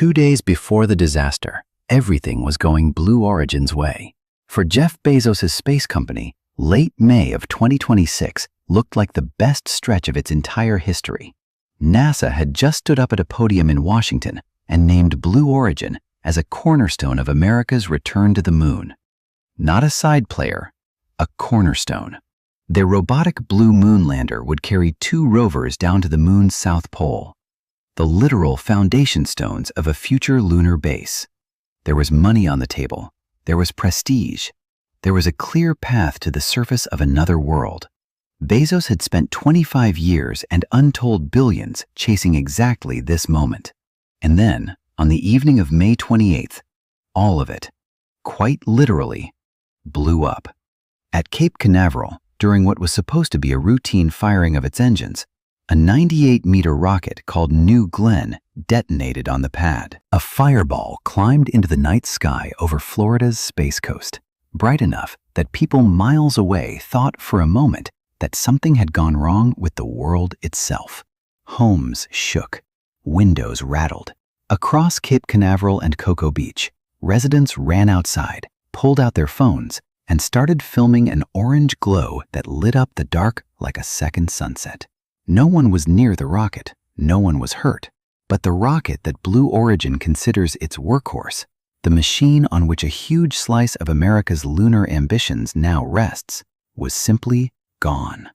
2 days before the disaster, everything was going Blue Origin's way. For Jeff Bezos'S space company, late May of 2026 looked like the best stretch of its entire history. NASA had just stood up at a podium in Washington and named Blue Origin as a cornerstone of America's return to the moon. Not a side player, a cornerstone. Their robotic Blue Moon lander would carry 2 rovers down to the moon's south pole, the literal foundation stones of a future lunar base. There was money on the table. There was prestige. There was a clear path to the surface of another world. Bezos had spent 25 years and untold billions chasing exactly this moment. And then, on the evening of May 28th, all of it, quite literally, blew up. At Cape Canaveral, during what was supposed to be a routine firing of its engines, a 98-meter rocket called New Glenn detonated on the pad. A fireball climbed into the night sky over Florida's Space Coast, bright enough that people miles away thought for a moment that something had gone wrong with the world itself. Homes shook. Windows rattled. Across Cape Canaveral and Cocoa Beach, residents ran outside, pulled out their phones, and started filming an orange glow that lit up the dark like a second sunset. No one was near the rocket. No one was hurt. But the rocket that Blue Origin considers its workhorse, the machine on which a huge slice of America's lunar ambitions now rests, was simply gone.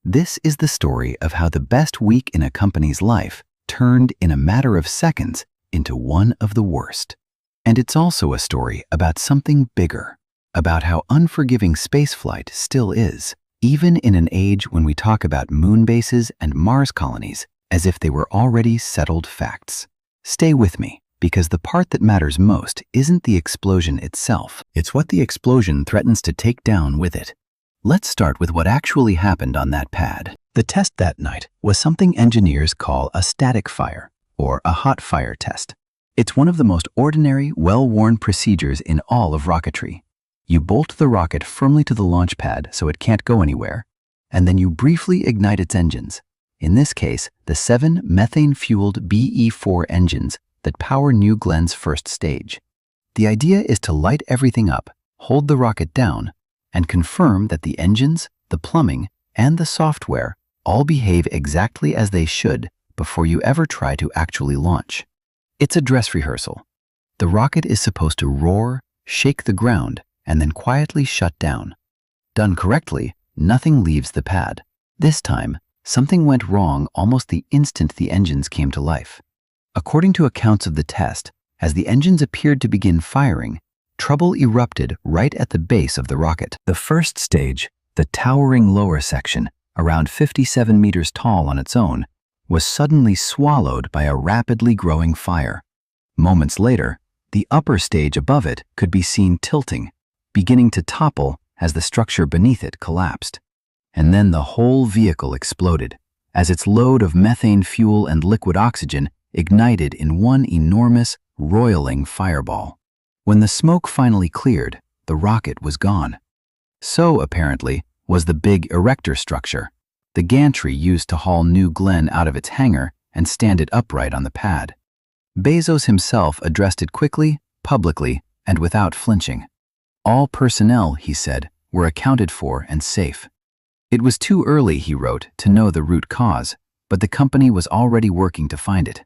This is the story of how the best week in a company's life turned in a matter of seconds into one of the worst. And it's also a story about something bigger, about how unforgiving spaceflight still is, even in an age when we talk about moon bases and Mars colonies as if they were already settled facts. Stay with me, because the part that matters most isn't the explosion itself. It's what the explosion threatens to take down with it. Let's start with what actually happened on that pad. The test that night was something engineers call a static fire, or a hot fire test. It's one of the most ordinary, well-worn procedures in all of rocketry. You bolt the rocket firmly to the launch pad so it can't go anywhere, and then you briefly ignite its engines. In this case, the 7 methane-fueled BE-4 engines that power New Glenn's first stage. The idea is to light everything up, hold the rocket down, and confirm that the engines, the plumbing, and the software all behave exactly as they should before you ever try to actually launch. It's a dress rehearsal. The rocket is supposed to roar, shake the ground, and then quietly shut down. Done correctly, nothing leaves the pad. This time, something went wrong almost the instant the engines came to life. According to accounts of the test, as the engines appeared to begin firing, trouble erupted right at the base of the rocket. The first stage, the towering lower section, around 57 meters tall on its own, was suddenly swallowed by a rapidly growing fire. Moments later, the upper stage above it could be seen tilting, beginning to topple as the structure beneath it collapsed. And then the whole vehicle exploded, as its load of methane fuel and liquid oxygen ignited in one enormous, roiling fireball. When the smoke finally cleared, the rocket was gone. So, apparently, was the big erector structure, the gantry used to haul New Glenn out of its hangar and stand it upright on the pad. Bezos himself addressed it quickly, publicly, and without flinching. All personnel, he said, were accounted for and safe. It was too early, he wrote, to know the root cause, but the company was already working to find it.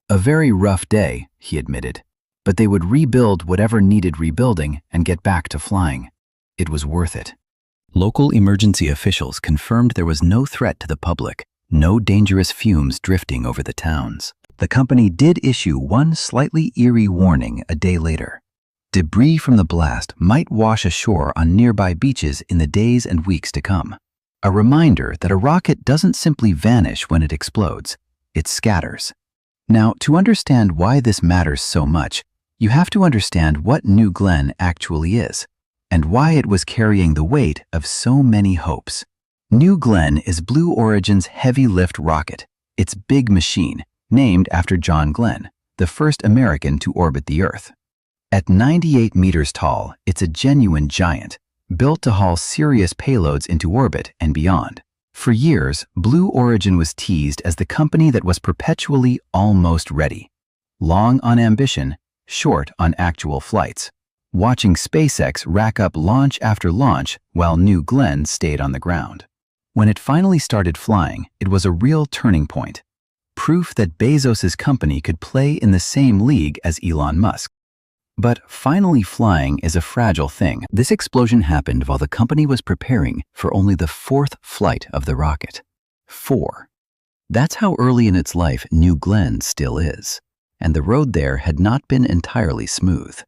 A very rough day, he admitted, but they would rebuild whatever needed rebuilding and get back to flying. It was worth it. Local emergency officials confirmed there was no threat to the public, no dangerous fumes drifting over the towns. The company did issue one slightly eerie warning a day later. Debris from the blast might wash ashore on nearby beaches in the days and weeks to come. A reminder that a rocket doesn't simply vanish when it explodes, it scatters. Now, to understand why this matters so much, you have to understand what New Glenn actually is, and why it was carrying the weight of so many hopes. New Glenn is Blue Origin's heavy-lift rocket, its big machine, named after John Glenn, the first American to orbit the Earth. At 98 meters tall, it's a genuine giant, built to haul serious payloads into orbit and beyond. For years, Blue Origin was teased as the company that was perpetually almost ready. long on ambition, short on actual flights, watching SpaceX rack up launch after launch while New Glenn stayed on the ground. When it finally started flying, it was a real turning point. Proof that Bezos'S company could play in the same league as Elon Musk. But finally flying is a fragile thing. This explosion happened while the company was preparing for only the 4th flight of the rocket. 4. That's how early in its life New Glenn still is, and the road there had not been entirely smooth.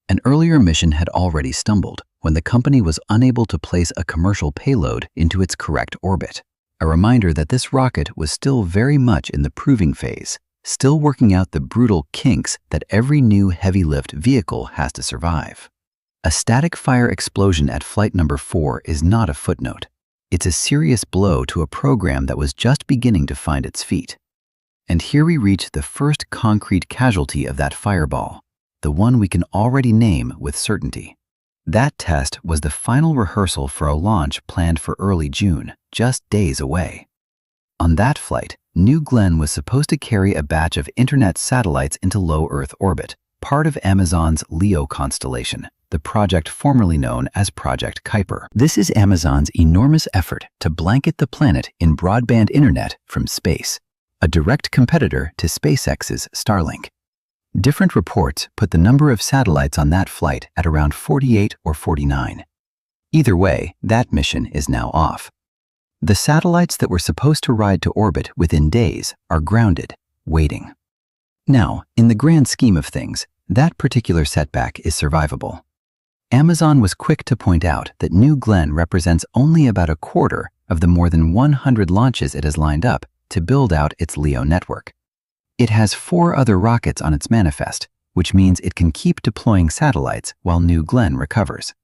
An earlier mission had already stumbled when the company was unable to place a commercial payload into its correct orbit. A reminder that this rocket was still very much in the proving phase, still working out the brutal kinks that every new heavy-lift vehicle has to survive. A static fire explosion at flight number 4 is not a footnote. It's a serious blow to a program that was just beginning to find its feet. And here we reach the first concrete casualty of that fireball, the one we can already name with certainty. That test was the final rehearsal for a launch planned for early June, just days away. On that flight, New Glenn was supposed to carry a batch of Internet satellites into low Earth orbit, part of Amazon's LEO constellation, the project formerly known as Project Kuiper. This is Amazon's enormous effort to blanket the planet in broadband internet from space, a direct competitor to SpaceX's Starlink. Different reports put the number of satellites on that flight at around 48 or 49. Either way, that mission is now off. The satellites that were supposed to ride to orbit within days are grounded, waiting. Now, in the grand scheme of things, that particular setback is survivable. Amazon was quick to point out that New Glenn represents only about a quarter of the more than 100 launches it has lined up to build out its LEO network. It has 4 other rockets on its manifest, which means it can keep deploying satellites while New Glenn recovers.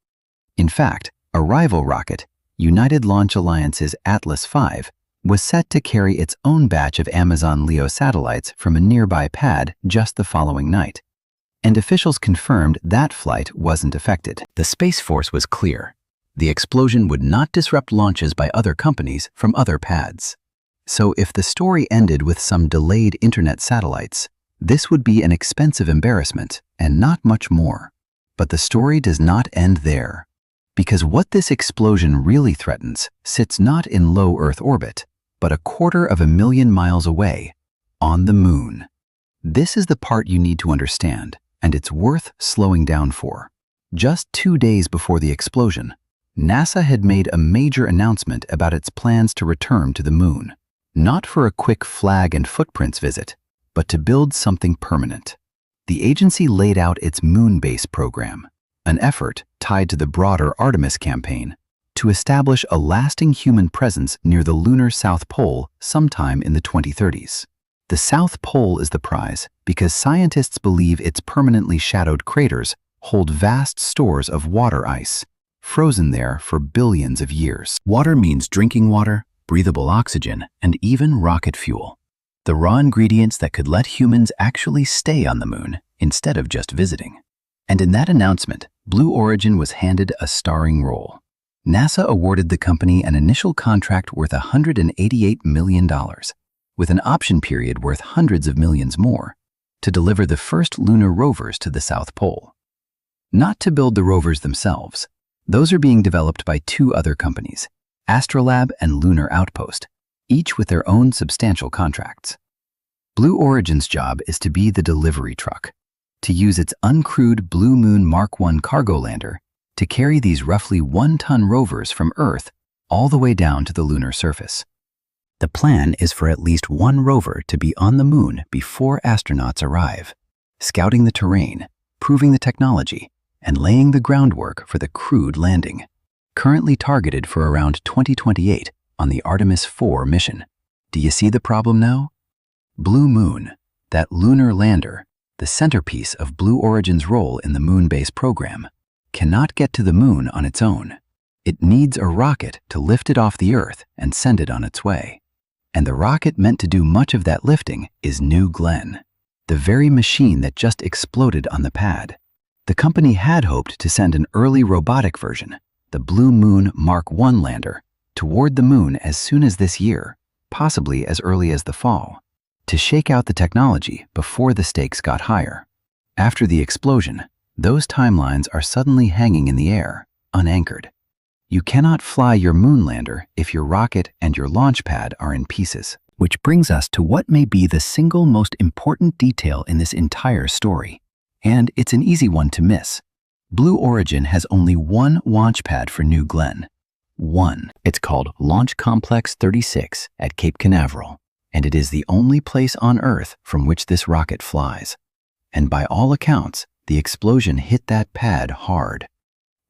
In fact, a rival rocket, United Launch Alliance's Atlas V, was set to carry its own batch of Amazon LEO satellites from a nearby pad just the following night. And officials confirmed that flight wasn't affected. The Space Force was clear. The explosion would not disrupt launches by other companies from other pads. So if the story ended with some delayed Internet satellites, this would be an expensive embarrassment and not much more. But the story does not end there. Because what this explosion really threatens sits not in low Earth orbit, but 250,000 miles away, on the Moon. This is the part you need to understand, and it's worth slowing down for. Just 2 days before the explosion, NASA had made a major announcement about its plans to return to the Moon. Not for a quick flag and footprints visit, but to build something permanent. The agency laid out its moon base program, an effort tied to the broader Artemis campaign, to establish a lasting human presence near the lunar South Pole sometime in the 2030s. The South Pole is the prize because scientists believe its permanently shadowed craters hold vast stores of water ice, frozen there for billions of years. Water means drinking water, breathable oxygen, and even rocket fuel. The raw ingredients that could let humans actually stay on the Moon instead of just visiting. And in that announcement, Blue Origin was handed a starring role. NASA awarded the company an initial contract worth $188 million, with an option period worth hundreds of millions more, to deliver the first lunar rovers to the South Pole. Not to build the rovers themselves. Those are being developed by 2 other companies, Astrolab and Lunar Outpost, each with their own substantial contracts. Blue Origin's job is to be the delivery truck, to use its uncrewed Blue Moon Mark I cargo lander to carry these roughly 1-ton rovers from Earth all the way down to the lunar surface. The plan is for at least 1 rover to be on the Moon before astronauts arrive, scouting the terrain, proving the technology, and laying the groundwork for the crewed landing, currently targeted for around 2028 on the Artemis IV mission. Do you see the problem now? Blue Moon, that lunar lander, the centerpiece of Blue Origin's role in the moon base program, cannot get to the Moon on its own. It needs a rocket to lift it off the Earth and send it on its way. And the rocket meant to do much of that lifting is New Glenn, the very machine that just exploded on the pad. The company had hoped to send an early robotic version, the Blue Moon Mark I lander, toward the Moon as soon as this year, possibly as early as the fall. to shake out the technology before the stakes got higher. After the explosion, those timelines are suddenly hanging in the air, unanchored. You cannot fly your moonlander if your rocket and your launch pad are in pieces. Which brings us to what may be the single most important detail in this entire story. And it's an easy one to miss. Blue Origin has only one launch pad for New Glenn. One. It's called Launch Complex 36 at Cape Canaveral, and it is the only place on Earth from which this rocket flies. And by all accounts, the explosion hit that pad hard.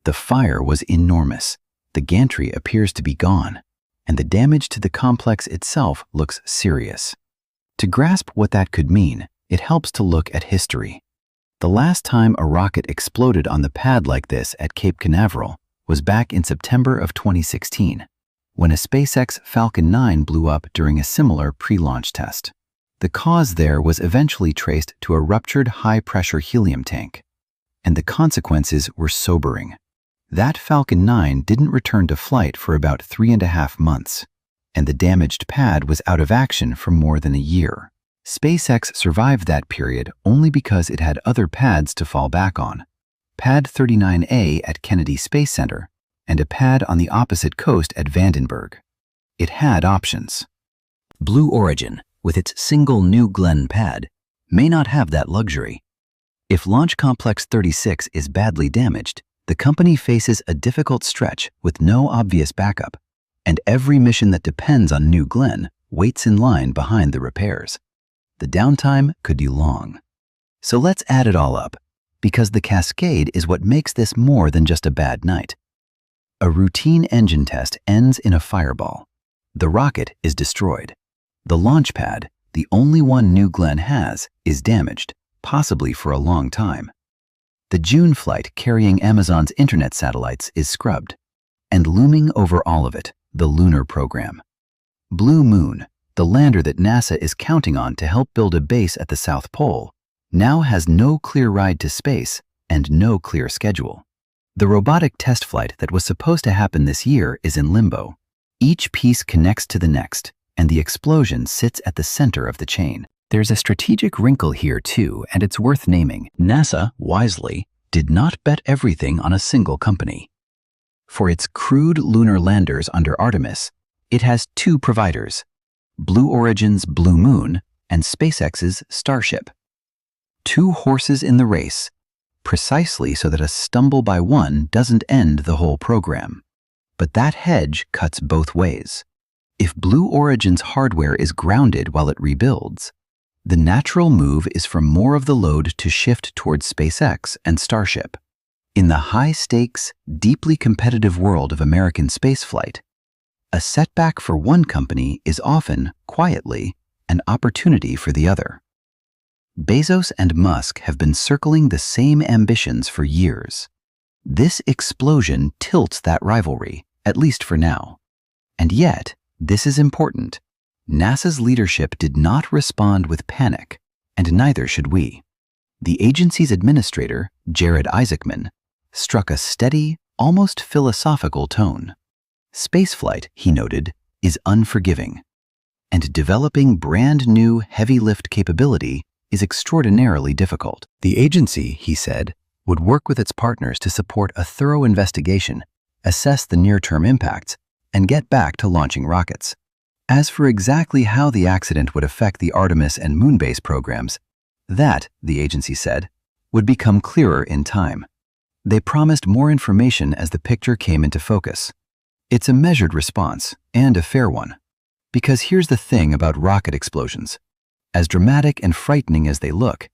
The fire was enormous. The gantry appears to be gone, and the damage to the complex itself looks serious. To grasp what that could mean, it helps to look at history. The last time a rocket exploded on the pad like this at Cape Canaveral was back in September of 2016, when a SpaceX Falcon 9 blew up during a similar pre-launch test. The cause there was eventually traced to a ruptured high-pressure helium tank, and the consequences were sobering. That Falcon 9 didn't return to flight for about 3.5 months, and the damaged pad was out of action for more than a year. SpaceX survived that period only because it had other pads to fall back on. Pad 39A at Kennedy Space Center, and a pad on the opposite coast at Vandenberg. It had options. Blue Origin, with its single New Glenn pad, may not have that luxury. If Launch Complex 36 is badly damaged, the company faces a difficult stretch with no obvious backup, and every mission that depends on New Glenn waits in line behind the repairs. The downtime could be long. So let's add it all up, because the cascade is what makes this more than just a bad night. A routine engine test ends in a fireball. The rocket is destroyed. The launch pad, the only one New Glenn has, is damaged, possibly for a long time. The June flight carrying Amazon's internet satellites is scrubbed. And looming over all of it, the lunar program. Blue Moon, the lander that NASA is counting on to help build a base at the South Pole, now has no clear ride to space and no clear schedule. The robotic test flight that was supposed to happen this year is in limbo. Each piece connects to the next, and the explosion sits at the center of the chain. There's a strategic wrinkle here too, and it's worth naming. NASA, wisely, did not bet everything on a single company. For its crewed lunar landers under Artemis, it has two providers, Blue Origin's Blue Moon and SpaceX's Starship. Two horses in the race, precisely so that a stumble by one doesn't end the whole program. But that hedge cuts both ways. If Blue Origin's hardware is grounded while it rebuilds, the natural move is for more of the load to shift towards SpaceX and Starship. In the high-stakes, deeply competitive world of American spaceflight, a setback for one company is often, quietly, an opportunity for the other. Bezos and Musk have been circling the same ambitions for years. This explosion tilts that rivalry, at least for now. And yet, this is important. NASA's leadership did not respond with panic, and neither should we. The agency's administrator, Jared Isaacman, struck a steady, almost philosophical tone. Spaceflight, he noted, is unforgiving, and developing brand new heavy-lift capability is extraordinarily difficult. The agency, he said, would work with its partners to support a thorough investigation, assess the near-term impacts, and get back to launching rockets. As for exactly how the accident would affect the Artemis and Moonbase programs, that, the agency said, would become clearer in time. They promised more information as the picture came into focus. It's a measured response, and a fair one. Because here's the thing about rocket explosions. As dramatic and frightening as they look,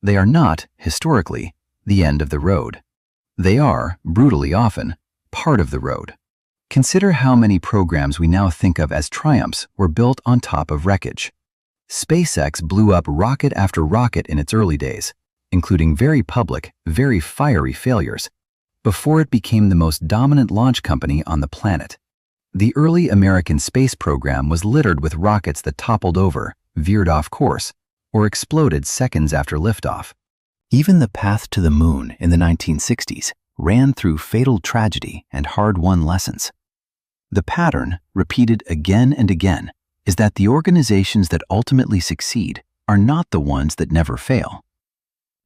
they are not, historically, the end of the road. They are, brutally often, part of the road. Consider how many programs we now think of as triumphs were built on top of wreckage. SpaceX blew up rocket after rocket in its early days, including very public, very fiery failures, before it became the most dominant launch company on the planet. The early American space program was littered with rockets that toppled over, veered off course, or exploded seconds after liftoff. Even the path to the moon in the 1960s ran through fatal tragedy and hard-won lessons. The pattern, repeated again and again, is that the organizations that ultimately succeed are not the ones that never fail.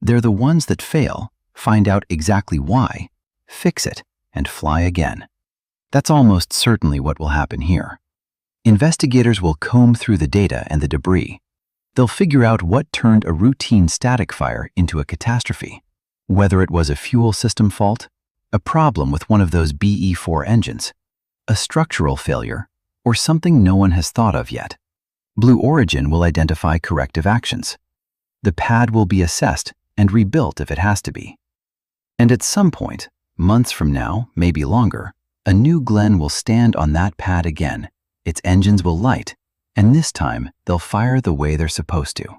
They're the ones that fail, find out exactly why, fix it, and fly again. That's almost certainly what will happen here. Investigators will comb through the data and the debris. They'll figure out what turned a routine static fire into a catastrophe, whether it was a fuel system fault, a problem with one of those BE4 engines, a structural failure, or something no one has thought of yet. Blue Origin will identify corrective actions. The pad will be assessed and rebuilt if it has to be. And at some point, months from now, maybe longer, a new Glen will stand on that pad again, its engines will light, and this time they'll fire the way they're supposed to.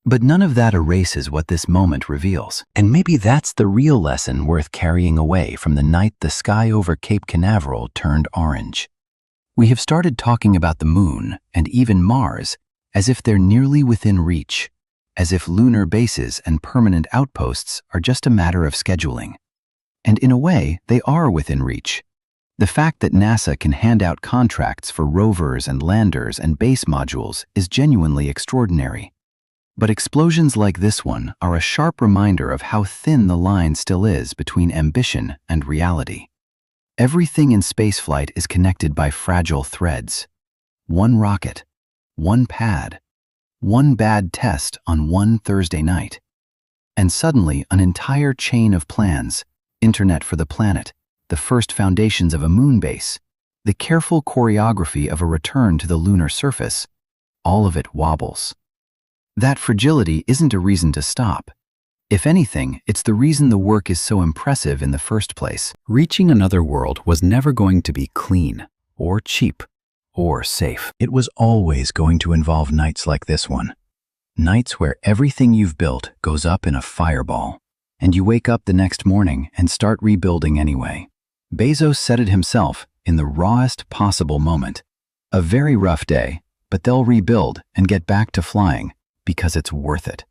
But none of that erases what this moment reveals. And maybe that's the real lesson worth carrying away from the night the sky over Cape Canaveral turned orange. We have started talking about the moon and even Mars as if they're nearly within reach, as if lunar bases and permanent outposts are just a matter of scheduling. And in a way, they are within reach. The fact that NASA can hand out contracts for rovers and landers and base modules is genuinely extraordinary. But explosions like this one are a sharp reminder of how thin the line still is between ambition and reality. Everything in spaceflight is connected by fragile threads. One rocket, one pad, one bad test on one Thursday night. And suddenly an entire chain of plans, internet for the planet, the first foundations of a moon base, the careful choreography of a return to the lunar surface, all of it wobbles. That fragility isn't a reason to stop. If anything, it's the reason the work is so impressive in the first place. Reaching another world was never going to be clean, or cheap, or safe. It was always going to involve nights like this one. Nights where everything you've built goes up in a fireball, and you wake up the next morning and start rebuilding anyway. Bezos said it himself in the rawest possible moment. A very rough day, but they'll rebuild and get back to flying because it's worth it.